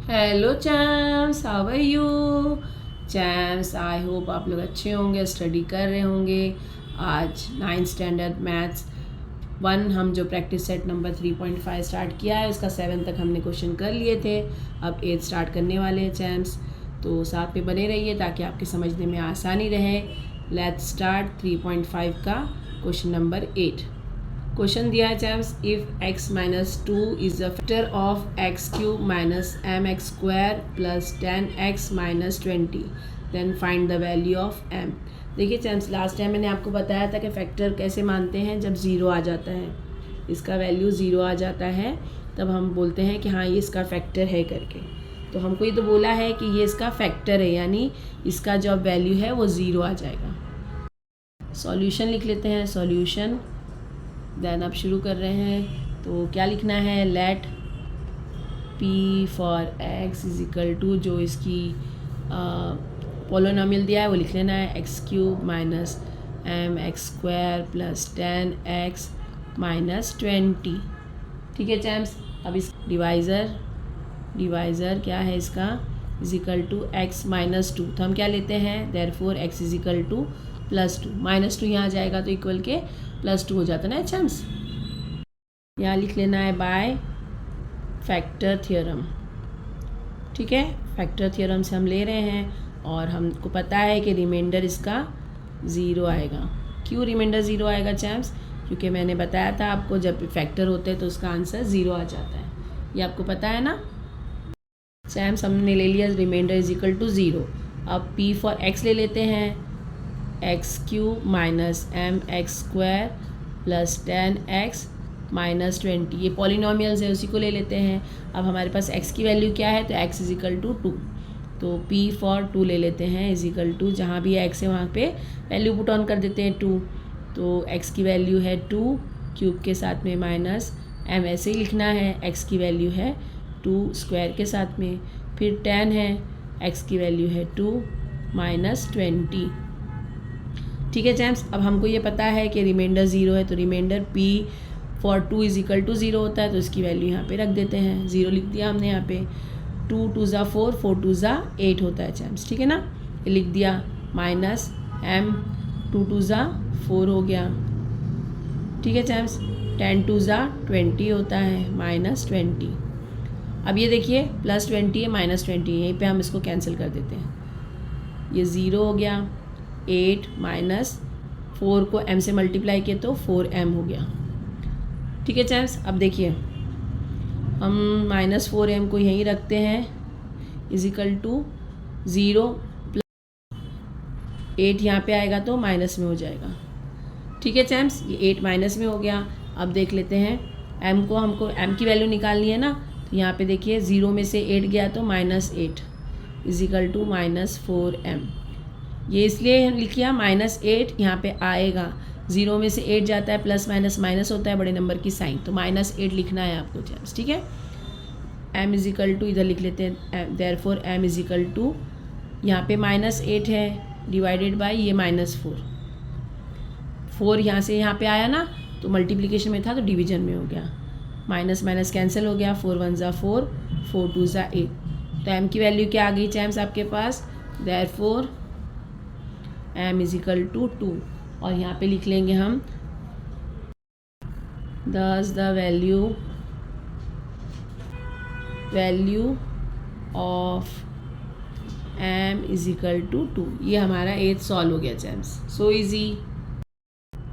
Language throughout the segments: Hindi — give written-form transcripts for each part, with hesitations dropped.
Hello champs, how are you champs? I hope आप लोग अच्छे होंगे, स्टडी कर रहे होंगे। आज 9th स्टैंडर्ड मैथ्स 1 हम जो प्रैक्टिस सेट नंबर 3.5 स्टार्ट किया है उसका 7 तक हमने क्वेश्चन कर लिए थे। अब 8 स्टार्ट करने वाले हैं चैम्स, तो साथ में बने रहिए ताकि आपके समझने में आसानी रहे। लेट्स स्टार्ट 3.5 का क्वेश्चन नंबर 8। क्वेश्चन दिया है champs, if x minus 2 is a factor of X cube minus M X square plus 10x minus 20, then find the value of m। देखिए चैम्स, लास्ट टाइम मैंने आपको बताया था कि फैक्टर कैसे मानते हैं, जब ज़ीरो आ जाता है, इसका वैल्यू ज़ीरो आ जाता है तब हम बोलते हैं कि हाँ ये इसका फैक्टर है करके। तो हमको ये तो बोला है कि ये इसका फैक्टर है, यानी इसका जो वैल्यू है वो ज़ीरो आ जाएगा। सॉल्यूशन लिख लेते हैं, सॉल्यूशन। देन अब शुरू कर रहे हैं, तो क्या लिखना है, let p for x is equal to जो इसकी पोलोनोमियल दिया है वो लिख लेना है, X cube minus M X square plus 10x minus 20। ठीक है चैम्स, अब इस डिवाइज़र क्या है इसका, is equal to x minus 2, तो हम क्या लेते हैं, therefore x is equal to plus 2, minus 2 यहाँ जाएगा तो इक्वल के प्लस 2 हो जाता है ना चैम्स। यहाँ लिख लेना है बाय फैक्टर थ्योरम। ठीक है, फैक्टर थ्योरम से हम ले रहे हैं और हमको पता है कि रिमाइंडर इसका ज़ीरो आएगा। क्यों रिमाइंडर ज़ीरो आएगा चैम्स? क्योंकि मैंने बताया था आपको, जब फैक्टर होते हैं तो उसका आंसर ज़ीरो आ जाता है, ये आपको पता है ना चैम्स। हमने ले लिया remainder is equal to zero. अब p फॉर x ले लेते हैं, X cube minus M X square plus 10x minus 20, ये पॉलिनोमियल्स है उसी को ले लेते हैं। अब हमारे पास x की वैल्यू क्या है, तो x इज इक्वल टू 2, तो p फॉर 2 ले लेते हैं इज इक्वल टू, जहाँ भी x है वहाँ पे वैल्यू पुट ऑन कर देते हैं 2, तो x की वैल्यू है 2 क्यूब के साथ में माइनस m ऐसे ही लिखना है, x की वैल्यू है 2 स्क्वायर के साथ में, फिर 10 है, x की वैल्यू है 2 माइनस 20। ठीक है चैम्स, अब हमको ये पता है कि रिमाइंडर ज़ीरो है, तो remainder p for 2 is equal to zero होता है, तो इसकी वैल्यू यहाँ पे रख देते हैं, ज़ीरो लिख दिया हमने यहाँ पे। 2 2 ज़ा 4, 4 2 ज़ा 8 होता है चैम्स, ठीक है ना, ये लिख दिया, माइनस m 2 2 ज़ा 4 हो गया। ठीक है चैम्स, 10 2 ज़ा 20 होता है, माइनस 20। अब ये देखिए प्लस 20 है माइनस 20, यहीं पे हम इसको कैंसिल कर देते हैं, ये ज़ीरो हो गया। 8 माइनस 4 को m से मल्टीप्लाई किए तो 4m हो गया। ठीक है चैम्स, अब देखिए हम माइनस 4m को यहीं रखते हैं, इज इक्वल टू 0 प्लस 8 यहाँ पे आएगा तो माइनस में हो जाएगा। ठीक है चैम्स, ये 8 माइनस में हो गया। अब देख लेते हैं m को, हमको m की वैल्यू निकालनी है ना, तो यहाँ पे देखिए 0 में से 8 गया तो minus 8 is equal to minus 4m। ये इसलिए लिखिए -8 यहाँ पे आएगा, 0 में से 8 जाता है, प्लस माइनस माइनस होता है बड़े नंबर की साइन, तो -8 लिखना है आपको चैम्स। ठीक है, m इज इक्वल टू इधर लिख लेते हैं, therefore m is equal to, यहाँ पे -8 है डिवाइडेड बाय ये -4, 4 यहाँ से यहाँ पे आया ना, तो मल्टीप्लिकेशन में था तो डिवीजन में हो गया, माइनस माइनस कैंसिल हो गया, 4 1 ज़ा 4, 4 2 ज़ा 8, तो m की वैल्यू क्या आ गई चैम्स आपके पास, therefore m is equal to 2, और यहाँ पे लिख लेंगे हम दस the value of m is equal to 2। ये हमारा 8 सॉल्व हो गया चैम्स, सो इजी।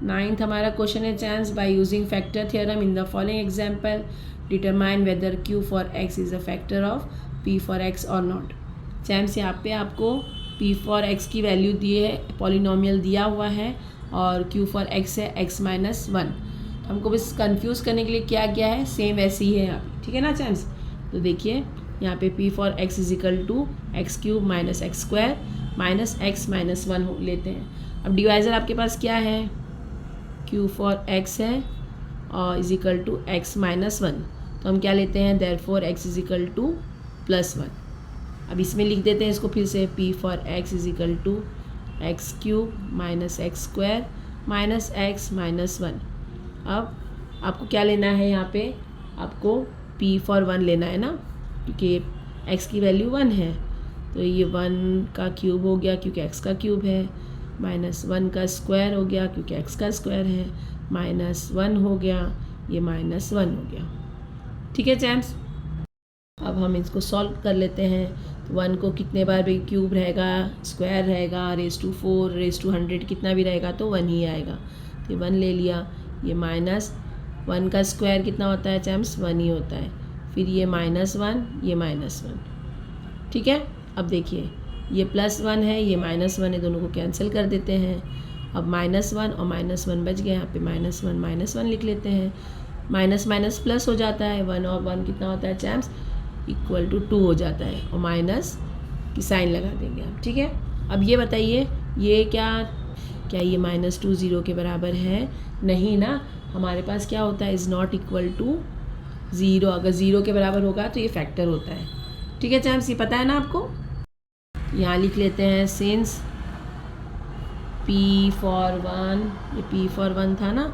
9th हमारा क्वेश्चन है चैम्स, by using factor theorem in the following example determine whether q for x is a factor of p for x और नॉट। चैम्स यहाँ पे आपको p फॉर x की वैल्यू दिए है, पॉलिनोमियल दिया हुआ है, और q फॉर x है x माइनस 1। हमको बस कंफ्यूज करने के लिए क्या किया है, सेम वैसे ही है यहाँ पे। ठीक है ना चैम्स, तो देखिए यहाँ पे p for x is equal to X cube minus X square minus x minus 1 लेते हैं। अब डिवाइज़र आपके पास क्या है, q फॉर x है और is equal to x minus 1, तो हम क्या लेते हैं, therefore x is equal to plus 1। अब इसमें लिख देते हैं इसको फिर से, p for x is equal to X cube minus X square minus x minus 1। अब आपको क्या लेना है, यहाँ पे आपको p फॉर 1 लेना है ना, क्योंकि x की वैल्यू 1 है, तो ये 1 का क्यूब हो गया क्योंकि x का क्यूब है, -1 का स्क्वायर हो गया क्योंकि x का स्क्वायर है, -1 हो गया, ये -1 हो गया। ठीक है चैम्प्स, अब हम इसको सॉल्व कर लेते हैं। तो 1 को कितने बार भी क्यूब रहेगा, स्क्वायर रहेगा, रेज़ टू 4 रेज़ टू 100 कितना भी रहेगा तो 1 ही आएगा। तो 1 ले लिया, ये -1 का स्क्वायर कितना होता है चैम्प्स, 1 ही होता है। फिर ये -1, ये -1। ठीक है, अब देखिए ये +1 है, ये -1 है, दोनों को कैंसिल कर देते हैं। अब -1 और -1 बच गए, यहाँ पे -1 लिख लेते हैं। माइनस माइनस प्लस हो जाता है, 1 और 1 कितना होता है चैम्प्स, =2 हो जाता है, और माइनस की साइन लगा देंगे आप। ठीक है, अब ये बताइए ये क्या ये -2 0 के बराबर है? नहीं ना, हमारे पास क्या होता है, ≠ =0। अगर 0 के बराबर होगा तो ये फैक्टर होता है। ठीक है चैम्प्स, ये पता है ना आपको। यहाँ लिख लेते हैं सिंस P for 1, ये P for 1 था ना,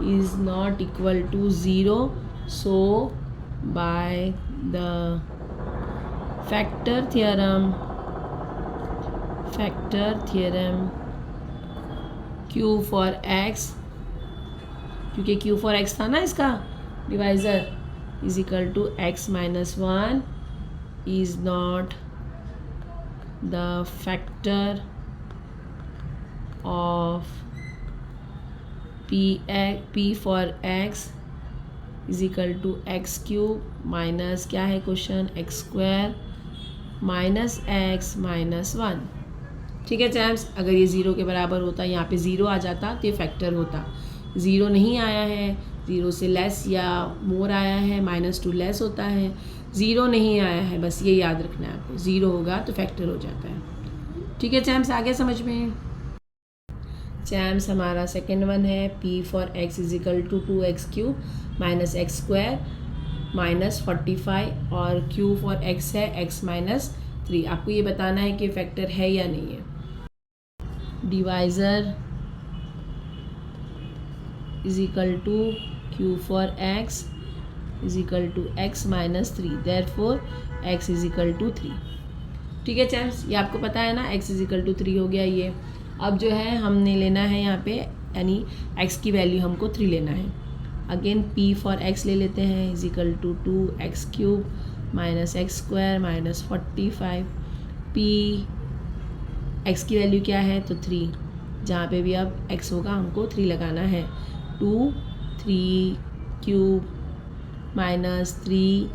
=0, so by the factor theorem Q for x, क्योंकि Q for x था ना इसका divisor, x - 1 is not the factor of P for x =x³ minus क्या है क्वेश्चन, x² - x - 1। ठीक है चैम्प्स, अगर ये 0 के बराबर होता, यहाँ पे 0 आ जाता तो ये फैक्टर होता। 0 नहीं आया है, 0 से लेस या मोर आया है, -2 लेस होता है, 0 नहीं आया है, बस ये याद रखना है आपको, 0 होगा तो फैक्टर हो जाता है। ठीक है चैम्प्स, आगे समझ में। चैम्प्स हमारा सेकेंड वन है, P for x = 2x³ - x² -45, और Q for x है x - 3। आपको ये बताना है कि फैक्टर है या नहीं है। Divisor Q for x x - 3, therefore x = 3। ठीक है चैम्प्स, ये आपको पता है ना, x = 3 हो गया ये। अब जो है हमने लेना है यहाँ पे, यानी x की वैल्यू हमको 3 लेना है। अगेन P for x ले लेते हैं, = 2x³ - x² - 45। P x की वैल्यू क्या है, तो 3, जहाँ पे भी अब x होगा हमको 3 लगाना है। 2 3³ -3²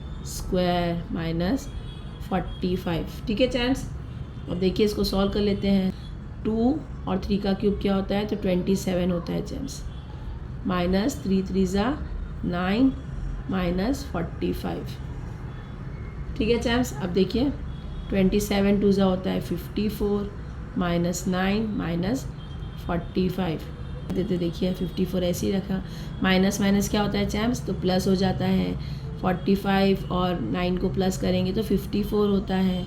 - 45। ठीक है चैम्प्स, अब देखिए इसको सॉल्व कर लेते हैं। 2 और 3 का क्यूब क्या होता है, तो 27 होता है चैम्प्स। -3 3 9 -45। ठीक है चैम्प्स, अब देखिए 27 2 होता है 54, -9 -45 देते, देखिए 54 ऐसे ही रखा। माइनस माइनस क्या होता है चैम्प्स, तो प्लस हो जाता है। 45 और 9 को प्लस करेंगे तो 54 होता है,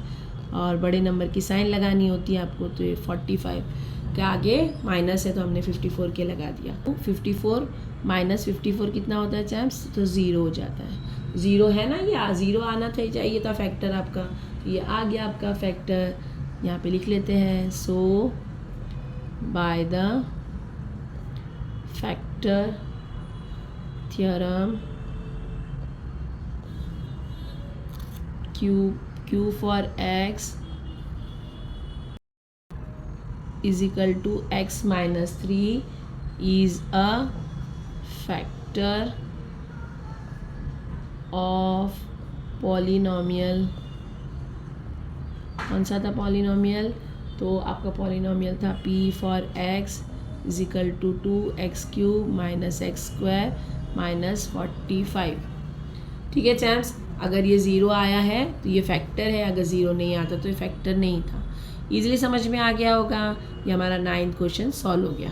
और बड़े नंबर की साइन लगानी होती है आपको, तो ये 45 के आगे माइनस है तो हमने 54 के लगा दिया। तो 54 - 54 कितना होता है चैम्प्स, तो 0 हो जाता है। 0 है ना, ये 0 आना चाहिए था फैक्टर आपका, तो ये आ गया आपका फैक्टर। यहाँ पे लिख लेते हैं, so by the factor theorem Q for x = x - 3 is a factor of polynomial। कौन सा था पॉलिनोमियल, तो आपका पॉलिनोमियल था P for x = 2x³ - x² - 45। ठीक है चैम्प्स, अगर ये 0 आया है तो ये फैक्टर है, अगर 0 नहीं आता तो ये फैक्टर नहीं था। इजीली समझ में आ गया होगा। ये हमारा 9th क्वेश्चन सॉल्व हो गया।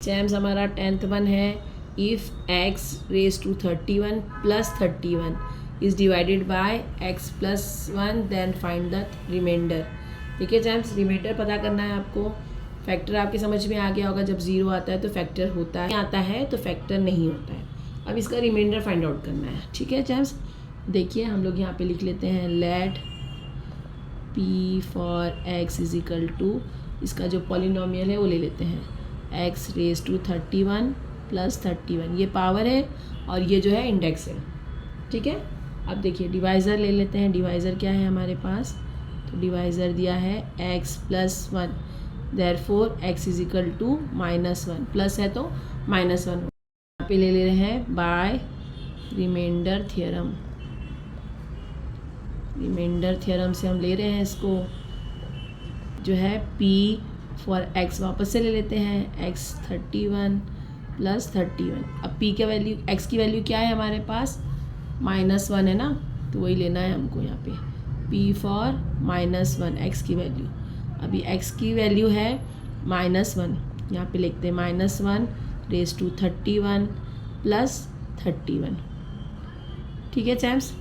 चैम्प्स हमारा 10th वन है, if x⁻³ 31 + 31 is divided by x + 1 then find the remainder. ठीक है चैम्प्स, रिमाइंडर पता करना है आपको। फैक्टर आपके समझ में आ गया होगा, जब 0 आता है तो फैक्टर होता है, आता है तो फैक्टर नहीं होता है। अब इसका रिमाइंडर फाइंड आउट करना है। ठीक है चैम्प्स, देखिए हम लोग यहाँ पे लिख लेते हैं let p for x is equal to, इसका जो पॉलिनोमियल है वो ले लेते हैं x रेज टू 31 प्लस 31, ये पावर है और ये जो है इंडेक्स है। ठीक है, अब देखिए डिवाइज़र ले लेते हैं। डिवाइज़र क्या है हमारे पास, तो डिवाइज़र दिया है x plus 1, therefore x is equal to -1, plus है तो -1। यहाँ पे ले ले रहे हैं by remainder theorem. Remainder theorem से हम ले रहे हैं इसको, जो है p फॉर x वापस से ले लेते हैं x 31 प्लस 31। अब p का वैल्यू, x की वैल्यू क्या है हमारे पास, -1 है ना, तो वही लेना है हमको यहाँ पे p फॉर -1 x की वैल्यू। अभी x की वैल्यू है -1, यहाँ पे लिखते हैं -1 रेज टू 31 प्लस 31। ठीक है चैम्प्स,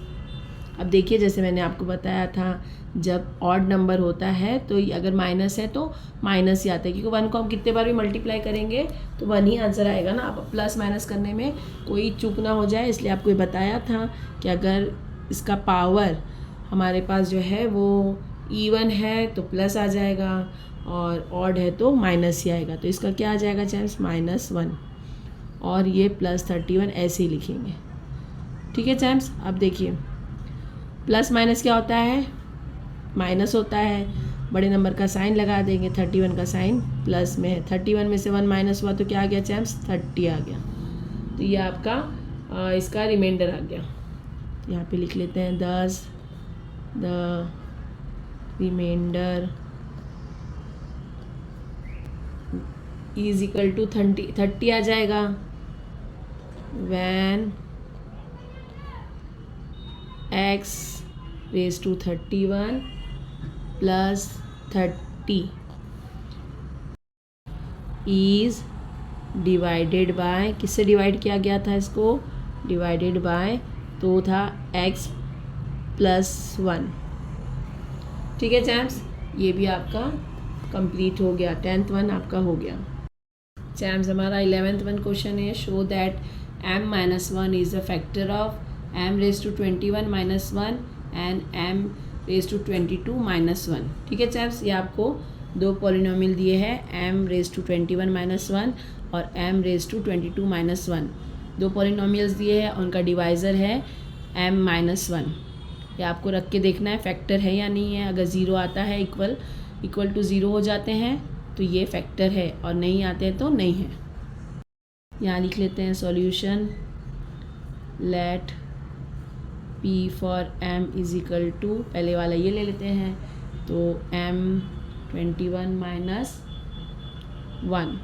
अब देखिए जैसे मैंने आपको बताया था, जब ऑड नंबर होता है तो अगर माइनस है तो माइनस ही आता है, क्योंकि 1 को हम कितने बार भी मल्टीप्लाई करेंगे तो 1 ही आंसर आएगा ना। अब प्लस माइनस करने में कोई चूक ना हो जाए, इसलिए आपको ये बताया था कि अगर इसका पावर हमारे पास जो है वो इवन है तो प्लस आ जाएगा, और ऑड है तो माइनस ही आएगा। तो इसका क्या आ जाएगा चैम्प्स, -1, और ये प्लस 31 ऐसे ही लिखेंगे। ठीक है चैम्प्स, अब देखिए प्लस माइनस क्या होता है, माइनस होता है, बड़े नंबर का साइन लगा देंगे, 31 का साइन प्लस में है, 31 में से 1 माइनस हुआ तो क्या आ गया चैम्प्स, 30 आ गया। तो ये आपका इसका रिमाइंडर आ गया। यहाँ पे लिख लेते हैं 10 the remainder is equal to 30 आ जाएगा when x raise to 31 plus 30 is divided by, किससे डिवाइड किया गया था इसको, डिवाइडेड बाय, तो था x प्लस 1। ठीक है चैम्प्स, ये भी आपका कंप्लीट हो गया, 10th वन आपका हो गया। चैम्प्स हमारा 11th वन क्वेश्चन है, show that m-1 is the factor of m raise to 21 - 1 and m raise to 22 - 1। ठीक है चैम्प्स, ये आपको दो पॉलिनोमियल दिए हैं, m रेज टू 21 - 1 और m रेज टू 22 - 1। दो पॉलिनोमियल्स दिए हैं, उनका डिवाइज़र है m-1। ये आपको रख के देखना है फैक्टर है या नहीं है। अगर ज़ीरो आता है इक्वल टू ज़ीरो हो जाते हैं तो ये फैक्टर है, और नहीं आते हैं तो नहीं है। यहाँ लिख लेते हैं solution, let p for m is equal to, पहले वाला ये ले लेते हैं, तो m21 - 1।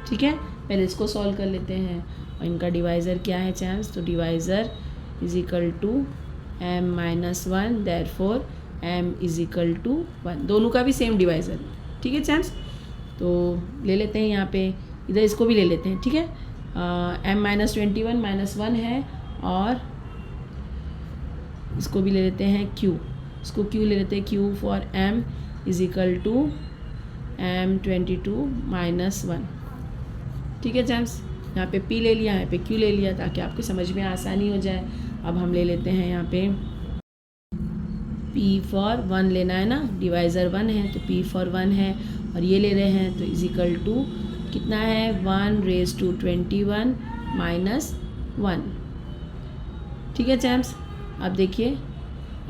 ठीक है, पहले इसको सॉल्व कर लेते हैं, और इनका डिवाइज़र क्या है चैम्प्स, तो divisor is equal to m-1, therefore m is equal to 1। दोनों का भी सेम डिवाइज़र। ठीक है चैम्प्स, तो ले लेते हैं यहाँ पे, इधर इसको भी ले लेते हैं। ठीक है, m-21 - 1 है, और इसको भी ले लेते हैं q, इसको q ले लेते हैं, q for m is equal to m22 - 1। ठीक है चैम्प्स, यहाँ पे p ले लिया, यहाँ पे q ले लिया, ताकि आपको समझ में आसानी हो जाए। अब हम ले लेते हैं यहाँ पे p फॉर 1 लेना है ना, डिवाइज़र 1 है तो p फॉर 1 है, और ये ले रहे हैं तो इज इक्वल टू कितना है, 1 रेज टू 21 - 1। ठीक है चैम्प्स, अब देखिए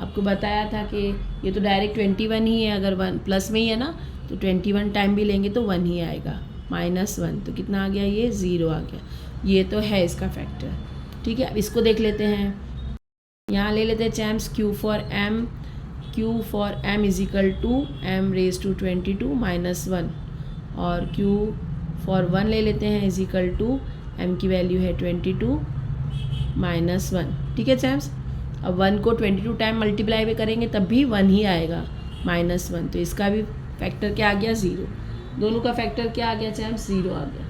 आपको बताया था कि ये तो डायरेक्ट 21 ही है, अगर 1 प्लस में ही है ना तो 21 टाइम भी लेंगे तो 1 ही आएगा, -1 तो कितना आ गया, ये 0 आ गया। ये तो है इसका फैक्टर। ठीक है, अब इसको देख लेते हैं, यहाँ ले लेते हैं champs q for m is equal to m raise to 22 - 1, और q फॉर 1 ले लेते हैं इज इक्वल टू m की वैल्यू है 22 - 1। ठीक है चैम्प्स, अब 1 को 22 टाइम मल्टीप्लाई भी करेंगे तब भी 1 ही आएगा, -1, तो इसका भी फैक्टर क्या आ गया, 0। दोनों का फैक्टर क्या आ गया चैम्प्स, 0 आ गया।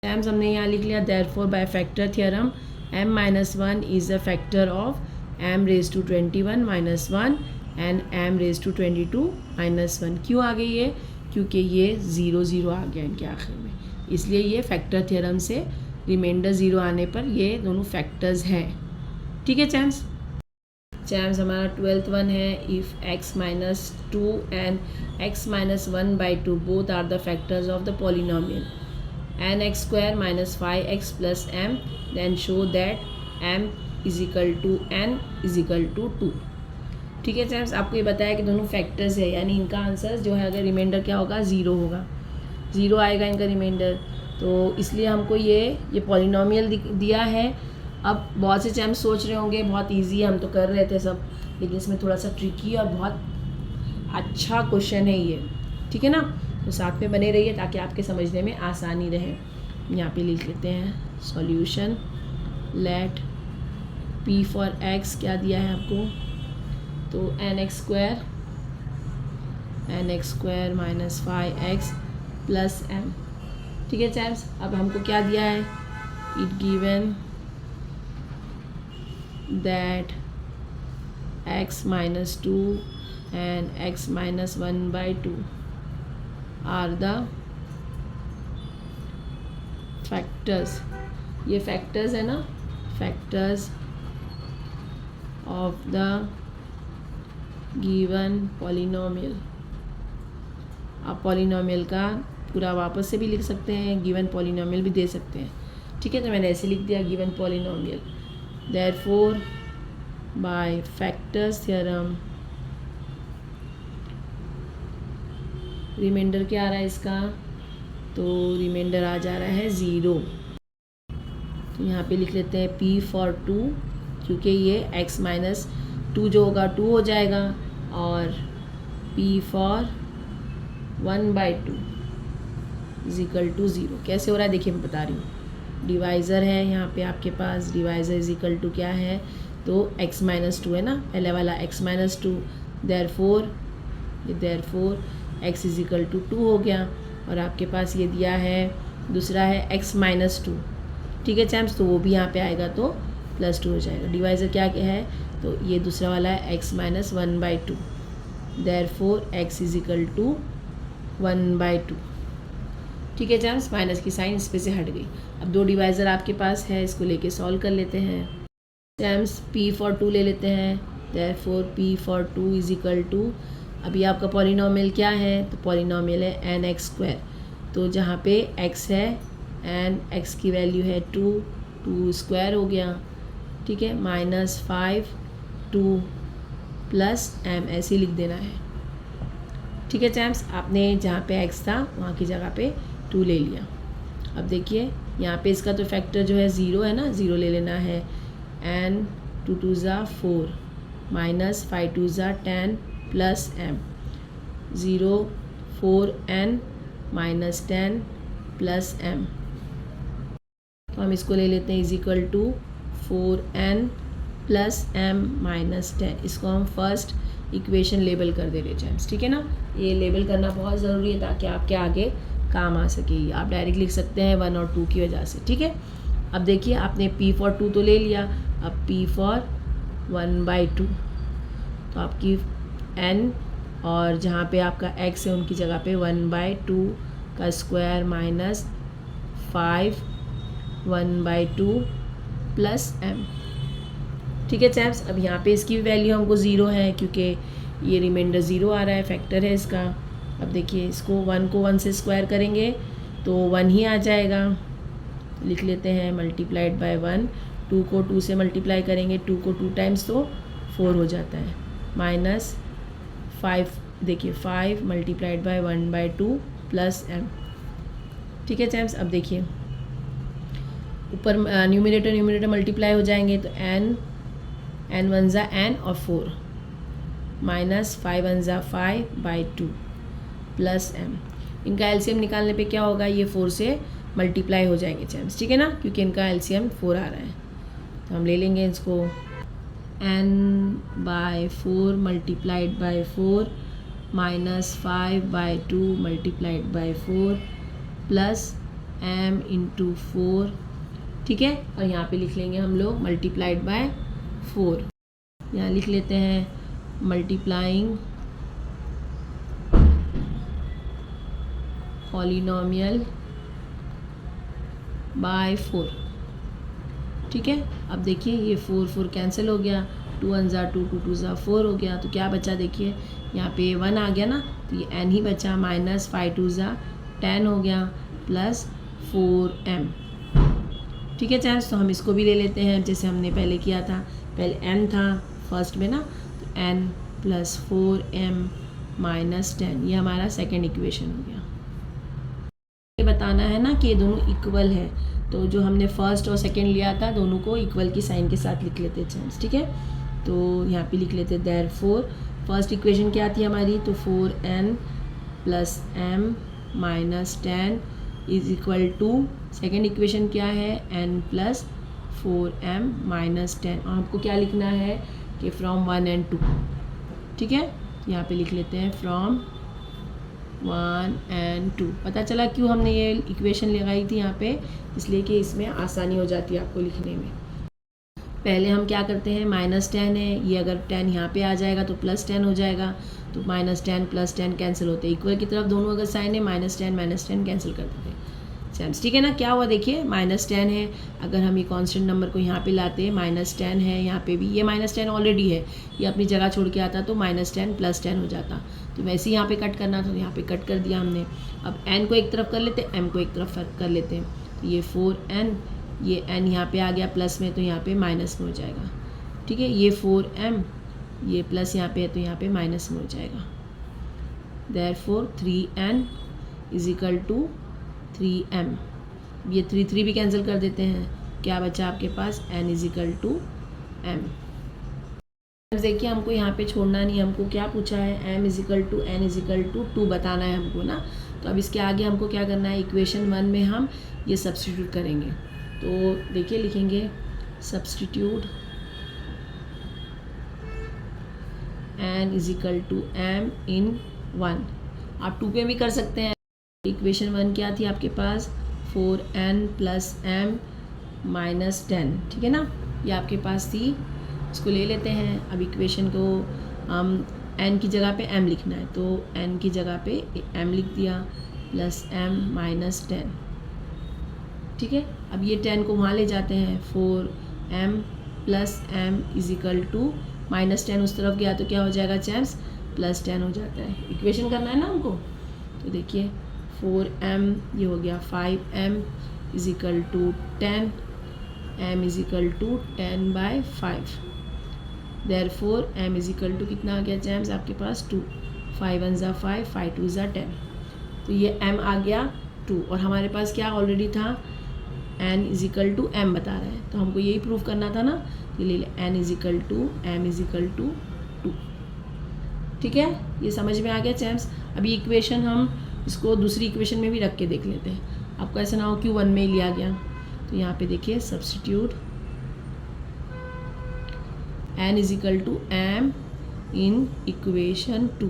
चैम्प्स हमने यहाँ लिख लिया, therefore by factor theorem m-1 is the factor of m raise to 21 - 1 and m raise to 22 - 1। क्यों आ गई ये, क्योंकि ये 0 आ गया इनके आखिर में, इसलिए ये फैक्टर थ्योरम से रिमाइंडर 0 आने पर ये दोनों फैक्टर्स हैं। ठीक है चैम्प्स। चैम्स हमारा 12th वन है, if x minus 2 and x minus 1/2 both are the factors of the polynomial n(x² minus 5x plus m then show that m is equal to n is equal to 2। ठीक है चैम्स, आपको ये बताया कि दोनों फैक्टर्स है, यानी इनका आंसर जो है अगर रिमाइंडर क्या होगा 0 होगा, 0 आएगा इनका रिमाइंडर। तो इसलिए हमको ये पॉलिनोमियल दिया है। अब बहुत से चैम्स सोच रहे होंगे बहुत इजी है, हम तो कर रहे थे सब, लेकिन इसमें थोड़ा सा ट्रिकी और बहुत अच्छा क्वेश्चन है ये, ठीक है ना। तो साथ में बने रहिए ताकि आपके समझने में आसानी रहे। यहाँ पे लिख लेते हैं solution, let p for x क्या दिया है आपको, तो n(x² minus 5x plus m। ठीक है चैम्स, अब हमको क्या दिया है, it given that x minus 2 and x minus 1/2 are the factors, ये फैक्टर्स है ना, factors of the given polynomial. आप पॉलिनोमियल का पूरा वापस से भी लिख सकते हैं, गिवन पॉलिनोमियल भी दे सकते हैं। ठीक है, तो मैंने ऐसे लिख दिया given polynomial, therefore by factors theorem remainder क्या आ रहा है इसका, तो रिमाइंडर आ जा रहा है 0। तो यहाँ पे लिख लेते हैं p फॉर 2, क्योंकि ये x माइनस 2 जो होगा 2 हो जाएगा, और p for 1/2 is equal to 0। कैसे हो रहा है देखिए, मैं बता रही हूँ। डिवाइज़र है यहाँ पे आपके पास, डिवाइज़र इज इक्वल टू क्या है, तो x माइनस 2 है ना, पहले वाला x minus 2, therefore x is equal to 2 हो गया, और आपके पास ये दिया है दूसरा है x माइनस 2। ठीक है चैम्स, तो वो भी यहाँ पे आएगा तो प्लस 2 हो जाएगा। डिवाइज़र क्या क्या है, तो ये दूसरा वाला है x minus 1/2, therefore x is equal to 1/2। ठीक है चैम्स, माइनस की साइन इस पे से हट गई। अब दो डिवाइज़र आपके पास है, इसको लेके सॉल्व कर लेते हैं। चैम्स p फॉर 2 ले लेते हैं, therefore p for 2 is equal to, अभी आपका पॉलिनोमियल क्या है, तो पॉलिनोमियल है n(x²। तो जहाँ पे x है एंड x की वैल्यू है 2 स्क्वायर हो गया, ठीक है, माइनस 5 2 प्लस m ऐसे लिख देना है। ठीक है चैम्स, आपने जहाँ पे x था वहाँ की जगह पे 2 ले लिया। अब देखिए यहाँ पे इसका तो फैक्टर जो है 0 है ना, 0 ले लेना है, n 2 2 ज़ा 4 माइनस 5 2 ज़ा 10 plus m, 0 4n minus 10 plus m। तो हम इसको ले लेते हैं is equal to 4n plus m minus 10। इसको हम फर्स्ट इक्वेशन लेबल कर दे रहे हैं। ठीक है ना, ये लेबल करना बहुत ज़रूरी है ताकि आपके आगे काम आ सके। आप डायरेक्ट लिख सकते हैं 1 और 2 की वजह से। ठीक है, अब देखिए आपने p फॉर 2 तो ले लिया, अब p फॉर 1/2, तो आपकी n और जहाँ पे आपका x है उनकी जगह पे 1/2 का स्क्वायर माइनस 5 1/2 प्लस m। ठीक है चैप्स, अब यहाँ पे इसकी वैल्यू हमको 0 है क्योंकि ये रिमाइंडर 0 आ रहा है, फैक्टर है इसका। अब देखिए इसको 1 को 1 से स्क्वायर करेंगे तो 1 ही आ जाएगा, लिख लेते हैं मल्टीप्लाइड बाय 1। 2 को 2 से मल्टीप्लाई करेंगे, 2 को 2 टाइम्स तो 4 हो जाता है, माइनस 5, देखिए 5 मल्टीप्लाइड बाय 1/2 प्लस m। ठीक है चैप्स, अब देखिए ऊपर न्यूमिनेटर मल्टीप्लाई हो जाएंगे तो n 1 ज़ा n और 4 माइनस 5 1 ज़ा 5/2 प्लस m। इनका एलसीएम निकालने पे क्या होगा, ये 4 से मल्टीप्लाई हो जाएंगे चैम्स। ठीक है ना, क्योंकि इनका एलसीएम 4 आ रहा है, तो हम ले लेंगे इसको n/4 multiplied by 4 minus 5/2 multiplied by 4 plus m into 4। ठीक है, और यहाँ पे लिख लेंगे हम लोग मल्टीप्लाइड बाय 4। यहाँ लिख लेते हैं मल्टीप्लाइंग पॉलिनोमियल बाय 4। ठीक है, अब देखिए ये 4 4 कैंसिल हो गया, 2 1 ज़ा 2 2 2 ज़ा 4 हो गया। तो क्या बचा देखिए, यहाँ पे 1 आ गया ना, तो ये n ही बचा, माइनस 5 2 ज़ा 10 हो गया, प्लस 4m। ठीक है चैम्स, तो हम इसको भी ले लेते हैं जैसे हमने पहले किया था। पहले n था फर्स्ट में ना, तो n प्लस 4m माइनस 10, ये हमारा सेकेंड इक्वेशन हो गया। ये बताना है ना कि ये दोनों इक्वल है, तो जो हमने फर्स्ट और सेकेंड लिया था दोनों को इक्वल की साइन के साथ लिख लेते चैम्स। ठीक है, तो यहाँ पे लिख लेते देयरफॉर फर्स्ट इक्वेशन क्या थी हमारी, तो 4n plus m minus 10 is equal to, second equation क्या है, n प्लस 4m माइनस 10, और हमको क्या लिखना है कि फ्रॉम 1 and 2। ठीक है, यहाँ पे लिख लेते हैं फ्रॉम 1 and 2। पता चला क्यों हमने ये इक्वेशन लगाई थी यहाँ पे, इसलिए कि इसमें आसानी हो जाती है आपको लिखने में। पहले हम क्या करते हैं, माइनस 10 है, ये अगर 10 यहाँ पे आ जाएगा तो प्लस 10 हो जाएगा, तो माइनस 10 प्लस 10 कैंसिल होते हैं, इक्वल की तरफ दोनों अगर साइन है, माइनस 10 कैंसिल कर देते हैं चैम्स। ठीक है ना, क्या हुआ देखिए, माइनस 10 है, अगर हम ये कांस्टेंट नंबर को यहाँ पे लाते हैं, माइनस 10 है, यहाँ पे भी ये माइनस 10 ऑलरेडी है, ये अपनी जगह छोड़ के आता तो माइनस 10 प्लस 10 हो जाता, तो वैसे ही यहाँ पे कट करना था, तो यहाँ पे कट कर दिया हमने। अब n को एक तरफ कर लेते हैं, m को एक तरफ कर लेते हैं, तो ये 4n, ये n यहाँ पे आ गया प्लस में, तो यहाँ पे माइनस में हो जाएगा। ठीक है, ये 4m, ये प्लस यहाँ पे है तो यहाँ पे माइनस में हो जाएगा। Therefore 3n is equal to 3m, ये 3 3 भी कैंसिल कर देते हैं, क्या बचा आपके पास, n is equal to m। देखिए हमको यहाँ पे छोड़ना नहीं, हमको क्या पूछा है, m is equal to n is equal to 2 बताना है हमको ना। तो अब इसके आगे हमको क्या करना है, इक्वेशन 1 में हम ये सब्स्टिट्यूट करेंगे। तो देखिए लिखेंगे substitute n is equal to m in 1, आप 2 पे भी कर सकते हैं। इक्वेशन 1 क्या थी आपके पास, 4n प्लस m माइनस 10। ठीक है ना, ये आपके पास थी, इसको ले लेते हैं। अब इक्वेशन को हम n की जगह पे m लिखना है, तो n की जगह पे m लिख दिया, प्लस m माइनस 10। ठीक है, अब ये 10 को वहाँ ले जाते हैं, 4m plus m is equal to, minus 10 उस तरफ गया तो क्या हो जाएगा चैम्स, प्लस 10 हो जाता है। इक्वेशन करना है ना हमको, तो देखिए 4m ये हो गया 5m is equal to 10, m is equal to 10/5। Therefore m is equal to कितना आ गया चैम्स आपके पास, 2, 5 1 ज़ा 5, 5 2 ज़ा 10, तो ये m आ गया 2, और हमारे पास क्या ऑलरेडी था, n is equal to m बता रहा है, तो हमको यही प्रूव करना था ना, ये ले n is equal to m is equal to 2। ठीक है, ये समझ में आ गया चैम्स। अभी इक्वेशन हम इसको दूसरी इक्वेशन में भी रख के देख लेते हैं, आपको ऐसा ना हो कि 1 में ही लिया गया। तो यहाँ पे देखिए substitute n is equal to m in equation 2।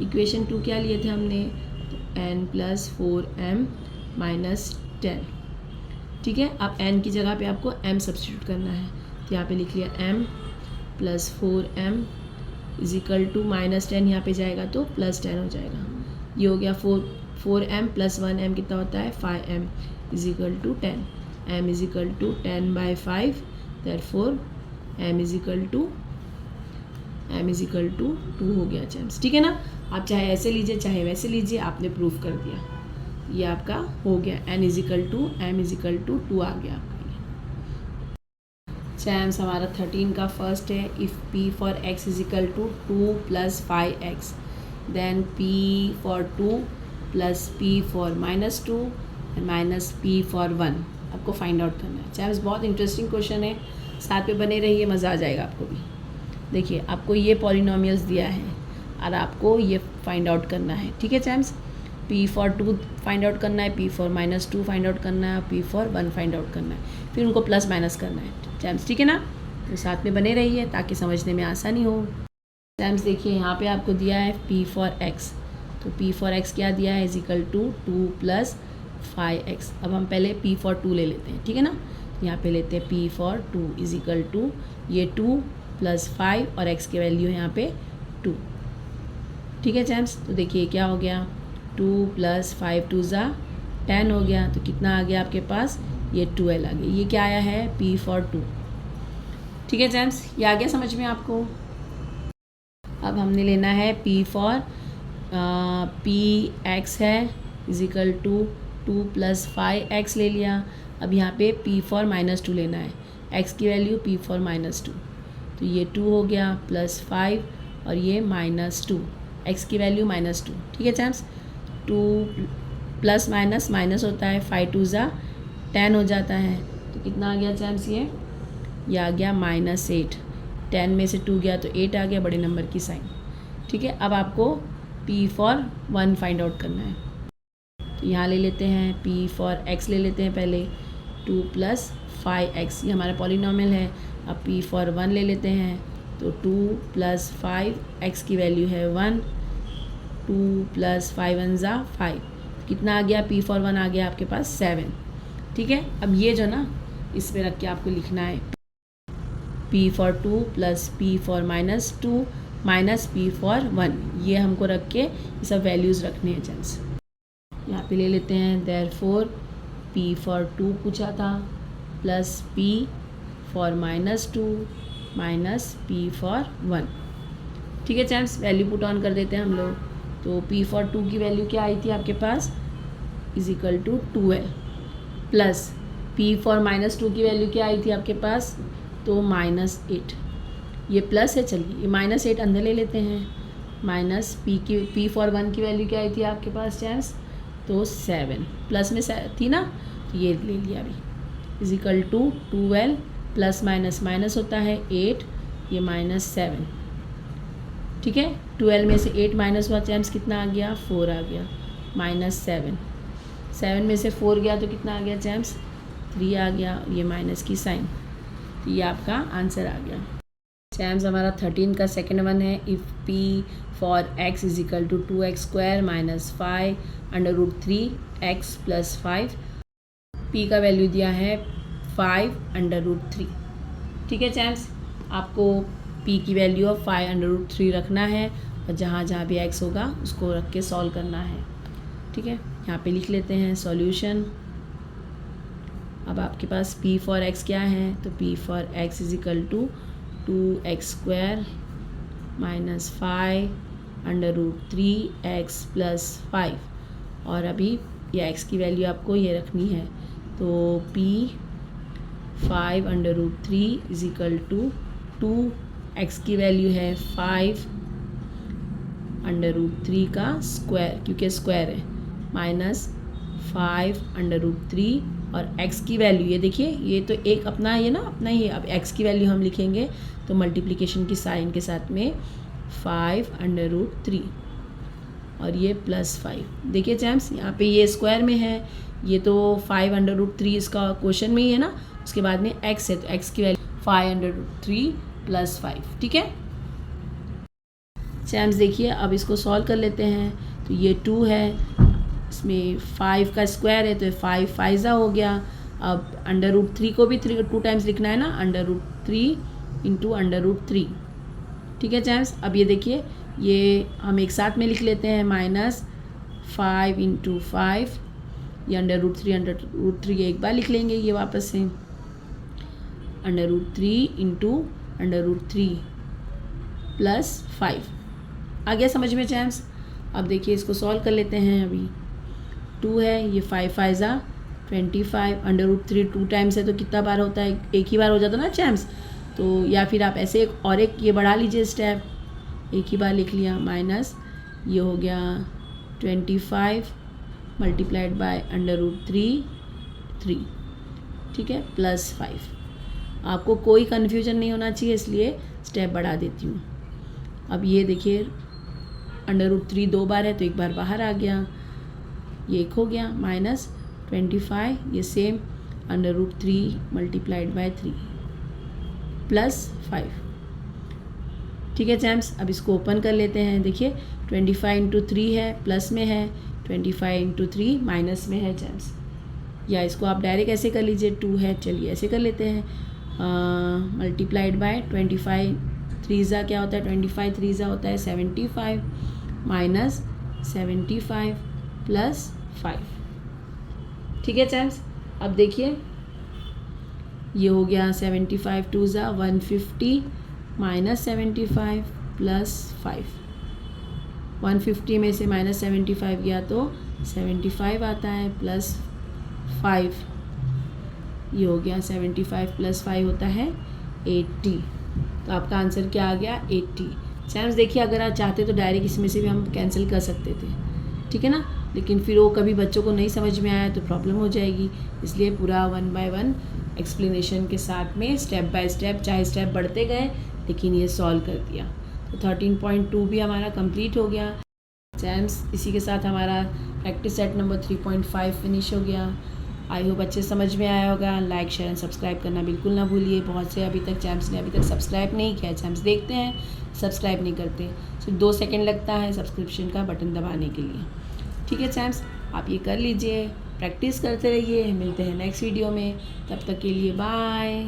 Equation 2 क्या लिए थे हमने, तो n प्लस 4m माइनस 10। ठीक है, अब n की जगह पे आपको m सब्स्टिट्यूट करना है, तो यहाँ पे लिख लिया m plus 4m is equal to minus 10, यहाँ पे जाएगा तो प्लस 10 हो जाएगा। ये हो गया 4m प्लस 1m कितना होता है, 5m is equal to 10, m is equal to 10/5, therefore m is equal to 2 हो गया चैम्स। ठीक है ना, आप चाहे ऐसे लीजिए चाहे वैसे लीजिए, आपने प्रूफ कर दिया, ये आपका हो गया, m इज इक्वल टू 2 आ गया आपका। चैम्स हमारा 13 का फर्स्ट है, if p for x is equal to 2 plus 5x, then p for 2 plus p for minus 2 and minus p for 1 आपको फाइंड आउट करना है। चैम्स बहुत इंटरेस्टिंग क्वेश्चन है, साथ में बने रहिए, मज़ा आ जाएगा आपको भी। देखिए आपको ये पॉलिनोमियल्स दिया है और आपको ये फाइंड आउट करना है। ठीक है चैम्स, p फॉर 2 फाइंड आउट करना है, p for minus 2 find out करना है, p फॉर 1 फाइंड आउट करना है, फिर उनको प्लस माइनस करना है चैम्स। ठीक है ना, तो साथ में बने रहिए ताकि समझने में आसानी हो। चैम्स देखिए यहाँ पे आपको दिया है p फॉर x, तो p फॉर x क्या दिया है, is equal to 2 plus 5x। अब हम पहले p फॉर 2 ले लेते हैं। ठीक है ना, यहाँ पे लेते हैं p for 2 is equal to ये 2 प्लस 5 और x की वैल्यू है यहाँ पे 2। ठीक है चैम्स, तो देखिए क्या हो गया, 2 प्लस 5 2 ज़ा 10 हो गया, तो कितना आ गया आपके पास, ये 12 आ गया। ये क्या आया है, p फॉर 2। ठीक है जेम्स, ये आ गया समझ में आपको। अब हमने लेना है P फॉर पी एक्स है इज इक्वल टू 2 + 5x ले लिया। अब यहाँ पे P फॉर -2 लेना है, x की वैल्यू P फॉर -2, तो ये 2 हो गया प्लस 5 और ये -2, x की वैल्यू -2। ठीक है चैम्स, 2 प्लस माइनस माइनस होता है, 5 2 ज़ा 10 हो जाता है, तो कितना आ गया चैम्स, ये आ गया -8। 10 में से 2 गया तो 8 आ गया, बड़े नंबर की साइन। ठीक है, अब आपको P फॉर 1 फाइंड आउट करना है, तो यहाँ ले लेते हैं P फॉर x ले लेते हैं पहले, 2 + 5x, ये हमारा पॉलिनॉमियल है। अब P फॉर 1 ले लेते हैं, तो 2 + 5x की वैल्यू है 1, 2 + 5 1 ज़ा 5, कितना आ गया, P फॉर 1 आ गया आपके पास 7। ठीक है, अब ये जो ना इस पे रख के आपको लिखना है P for 2 + P for -2 - P for 1, ये हमको रख के ये सब वैल्यूज़ रखने हैं चैम्स। यहाँ पे ले लेते हैं देयरफॉर P फॉर 2 पूछा था plus P for -2 - P for 1। ठीक है चैम्स, वैल्यू पुट ऑन कर देते हैं हम लोग। तो P फॉर 2 की वैल्यू क्या आई थी आपके पास, is equal to 12, plus P for -2 की वैल्यू क्या आई थी आपके पास, तो -8। ये प्लस है, चलिए ये -8 अंदर ले लेते हैं, माइनस P फॉर 1 की वैल्यू क्या आई थी आपके पास चैम्स, तो 7, प्लस में थी ना, तो ये ले लिया अभी, is equal to 12 plus minus minus होता है 8, ये -7। ठीक है, 12 में से 8 माइनस हुआ चैम्स, कितना आ गया, 4 आ गया, -7। 7 में से 4 गया तो कितना आ गया चैम्स, 3 आ गया, ये माइनस की साइन, तो ये आपका आंसर आ गया चैम्स। हमारा 13 का सेकेंड वन है, if P for x is equal to 2x² - 5 √3x + 5, P का वैल्यू दिया है 5√3। ठीक है चैम्स, आपको P की वैल्यू ऑफ 5√3 रखना है और जहाँ जहाँ भी x होगा उसको रख के सॉल्व करना है। ठीक है, यहाँ पे लिख लेते हैं सॉल्यूशन। अब आपके पास P फॉर x क्या है, तो P for x is equal to 2x² - 5 √3x + 5, और अभी ये x की वैल्यू आपको ये रखनी है, तो P 5√3 is equal to 2x की वैल्यू है 5√3 का स्क्वायर, क्योंकि स्क्वायर है, -5√3, और x की वैल्यू ये देखिए, ये तो एक अपना ये ना अपना ही, अब x की वैल्यू हम लिखेंगे तो मल्टीप्लिकेशन की साइन के साथ में 5√3 और ये +5। देखिए चैम्स, यहाँ पे ये स्क्वायर में है, ये तो 5√3 इसका क्वेश्चन में ही है ना, उसके बाद में x है, तो x की वैल्यू 5√3 + 5। ठीक है चैम्स, देखिए अब इसको सॉल्व कर लेते हैं, तो ये 2 है, इसमें 5 का स्क्वायर है, तो 5 5 हो गया। अब √3 को भी 2 टाइम्स लिखना है ना, √3 × √3। ठीक है चैम्स, अब ये देखिए, ये हम एक साथ में लिख लेते हैं, -5 × 5, ये √3 एक बार लिख लेंगे, ये वापस से √3 × √3 + 5 आ गया समझ में चैम्स। अब देखिए इसको सॉल्व कर लेते हैं। अभी 2 है, ये 5 5 ज़ा 25, √3 2 टाइम्स है तो कितना बार होता है, एक ही बार हो जाता ना चैम्स, तो या फिर आप ऐसे एक ये बढ़ा लीजिए स्टेप, एक ही बार लिख लिया, माइनस ये हो गया 25 × √3 3, ठीक है, +5। आपको कोई कन्फ्यूजन नहीं होना चाहिए, इसलिए स्टेप बढ़ा देती हूँ। अब ये देखिए √3 2 बार है तो एक बार बाहर आ गया, ये एक हो गया, -25, ये सेम √3 × 3 +5। ठीक है चैम्स, अब इसको ओपन कर लेते हैं। देखिए 25 × 3 है, प्लस में है, 25 × 3 माइनस में है चैम्स, या इसको आप डायरेक्ट ऐसे कर लीजिए, 2 है, चलिए ऐसे कर लेते हैं, × 25 3 ज़ा क्या होता है, 25 3 ज़ा होता है 75, -75 + 5। ठीक है चैम्स, अब देखिए ये हो गया 75 टू ज़ा 150 माइनस 75 प्लस 5। 150 में से माइनस 75 गया तो 75 आता है प्लस 5। ये हो गया 75 प्लस 5 होता है 80। तो आपका आंसर क्या आ गया 80। चैम्स देखिए, अगर आप चाहते तो डायरेक्ट इसमें से भी हम कैंसिल कर सकते थे, ठीक है ना, लेकिन फिर वो कभी बच्चों को नहीं समझ में आया तो प्रॉब्लम हो जाएगी। इसलिए पूरा 1 बाय 1 एक्सप्लेनेशन के साथ में स्टेप बाय स्टेप, चाहे स्टेप बढ़ते गए लेकिन ये सॉल्व कर दिया। तो 13.2 भी हमारा कंप्लीट हो गया। चैम्स इसी के साथ हमारा प्रैक्टिस सेट नंबर 3.5 फिनिश हो गया। आई होप अच्छे समझ में आया होगा। लाइक शेयर एंड सब्सक्राइब करना बिल्कुल ना भूलिए। बहुत से अभी तक चैम्प्स ने अभी तक सब्सक्राइब नहीं किया है। चैम्प्स देखते हैं, सब्सक्राइब नहीं करते। सिर्फ 2 सेकंड लगता है सब्सक्रिप्शन का बटन दबाने के लिए। ठीक है चैम्प्स, आप ये कर लीजिए, प्रैक्टिस करते रहिए। मिलते हैं नेक्स्ट वीडियो में, तब तक के लिए बाय।